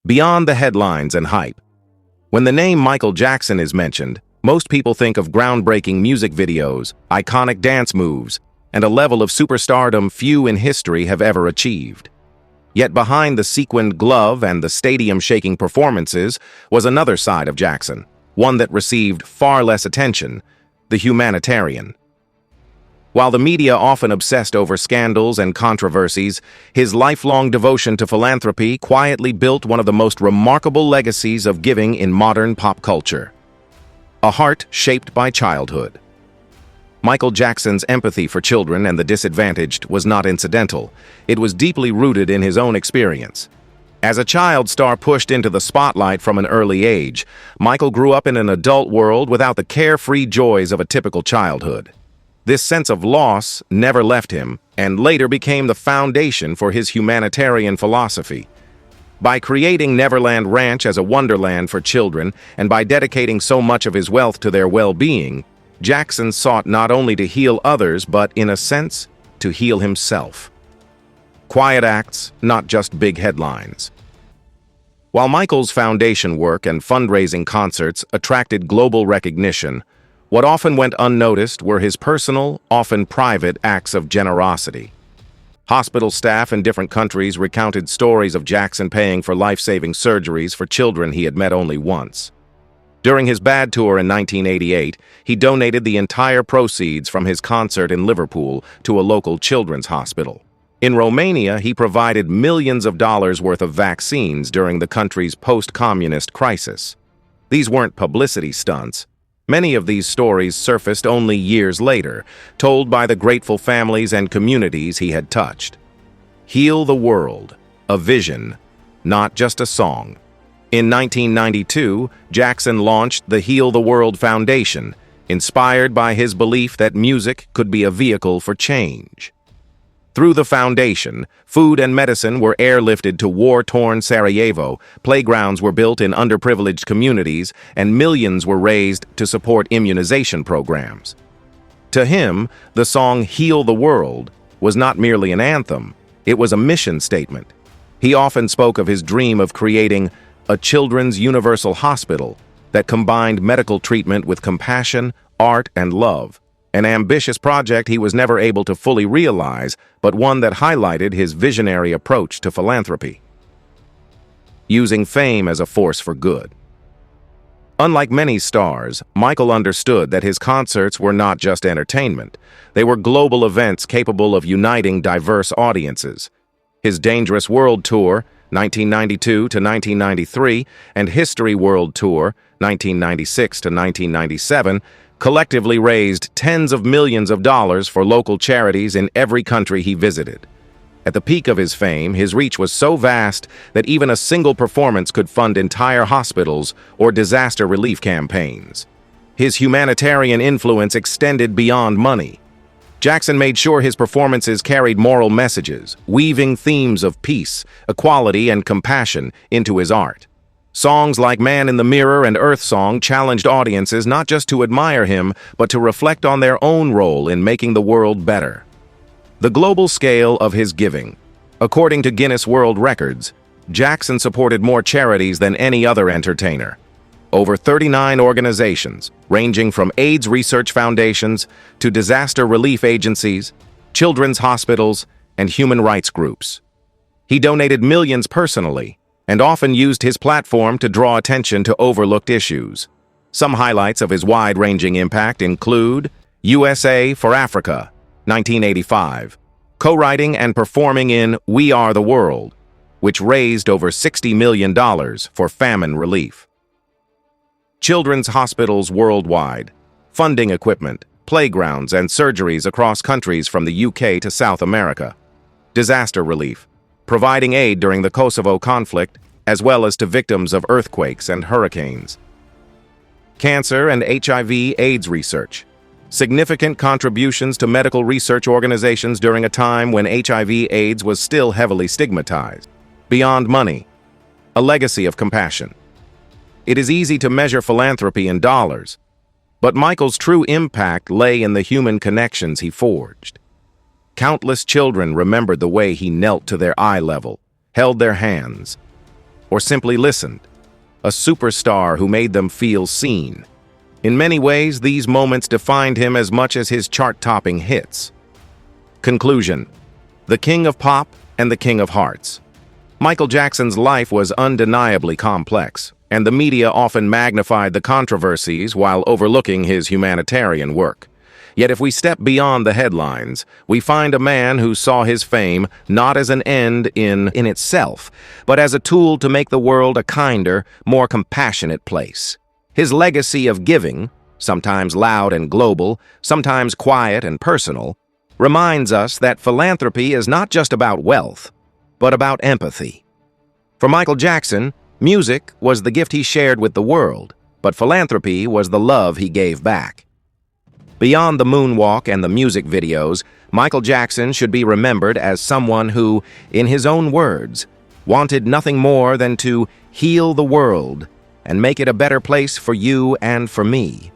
Beyond the headlines and hype. When the name Michael Jackson is mentioned, most people think of groundbreaking music videos, iconic dance moves, and a level of superstardom few in history have ever achieved. Yet behind the sequined glove and the stadium-shaking performances was another side of Jackson, one that received far less attention: the humanitarian. While the media often obsessed over scandals and controversies, his lifelong devotion to philanthropy quietly built one of the most remarkable legacies of giving in modern pop culture. A heart shaped by childhood. Michael Jackson's empathy for children and the disadvantaged was not incidental. It was deeply rooted in his own experience. As a child star pushed into the spotlight from an early age, Michael grew up in an adult world without the carefree joys of a typical childhood. This sense of loss never left him, and later became the foundation for his humanitarian philosophy. By creating Neverland Ranch as a wonderland for children, and by dedicating so much of his wealth to their well-being, Jackson sought not only to heal others, but, in a sense, to heal himself. Quiet acts, not just big headlines. While Michael's foundation work and fundraising concerts attracted global recognition, what often went unnoticed were his personal, often private, acts of generosity. Hospital staff in different countries recounted stories of Jackson paying for life-saving surgeries for children he had met only once. During his Bad Tour in 1988, he donated the entire proceeds from his concert in Liverpool to a local children's hospital. In Romania, he provided millions of dollars worth of vaccines during the country's post-communist crisis. These weren't publicity stunts. Many of these stories surfaced only years later, told by the grateful families and communities he had touched. Heal the World, a vision, not just a song. In 1992, Jackson launched the Heal the World Foundation, inspired by his belief that music could be a vehicle for change. Through the foundation, food and medicine were airlifted to war-torn Sarajevo, playgrounds were built in underprivileged communities, and millions were raised to support immunization programs. To him, the song Heal the World was not merely an anthem, it was a mission statement. He often spoke of his dream of creating a children's universal hospital that combined medical treatment with compassion, art, and love. An ambitious project he was never able to fully realize, but one that highlighted his visionary approach to philanthropy. Using fame as a force for good. Unlike many stars, Michael understood that his concerts were not just entertainment. They were global events capable of uniting diverse audiences. His Dangerous World Tour, 1992 to 1993, and History World Tour, 1996 to 1997, collectively raised tens of millions of dollars for local charities in every country he visited. At the peak of his fame, his reach was so vast that even a single performance could fund entire hospitals or disaster relief campaigns. His humanitarian influence extended beyond money. Jackson made sure his performances carried moral messages, weaving themes of peace, equality, and compassion into his art. Songs like Man in the Mirror and Earth Song challenged audiences not just to admire him, but to reflect on their own role in making the world better. The global scale of his giving. According to Guinness World Records, Jackson supported more charities than any other entertainer. Over 39 organizations, ranging from AIDS research foundations to disaster relief agencies, children's hospitals, and human rights groups. He donated millions personally, and often used his platform to draw attention to overlooked issues. Some highlights of his wide-ranging impact include USA for Africa, 1985, co-writing and performing in We Are the World, which raised over $60 million for famine relief. Children's hospitals worldwide, funding equipment, playgrounds, and surgeries across countries from the UK to South America. Disaster relief, providing aid during the Kosovo conflict, as well as to victims of earthquakes and hurricanes. Cancer and HIV/AIDS research. Significant contributions to medical research organizations during a time when HIV/AIDS was still heavily stigmatized. Beyond money, a legacy of compassion. It is easy to measure philanthropy in dollars, but Michael's true impact lay in the human connections he forged. Countless children remembered the way he knelt to their eye level, held their hands, or simply listened. A superstar who made them feel seen. In many ways, these moments defined him as much as his chart-topping hits. Conclusion: the King of Pop and the King of Hearts. Michael Jackson's life was undeniably complex, and the media often magnified the controversies while overlooking his humanitarian work. Yet if we step beyond the headlines, we find a man who saw his fame not as an end in itself, but as a tool to make the world a kinder, more compassionate place. His legacy of giving, sometimes loud and global, sometimes quiet and personal, reminds us that philanthropy is not just about wealth, but about empathy. For Michael Jackson, music was the gift he shared with the world, but philanthropy was the love he gave back. Beyond the moonwalk and the music videos, Michael Jackson should be remembered as someone who, in his own words, wanted nothing more than to heal the world and make it a better place for you and for me.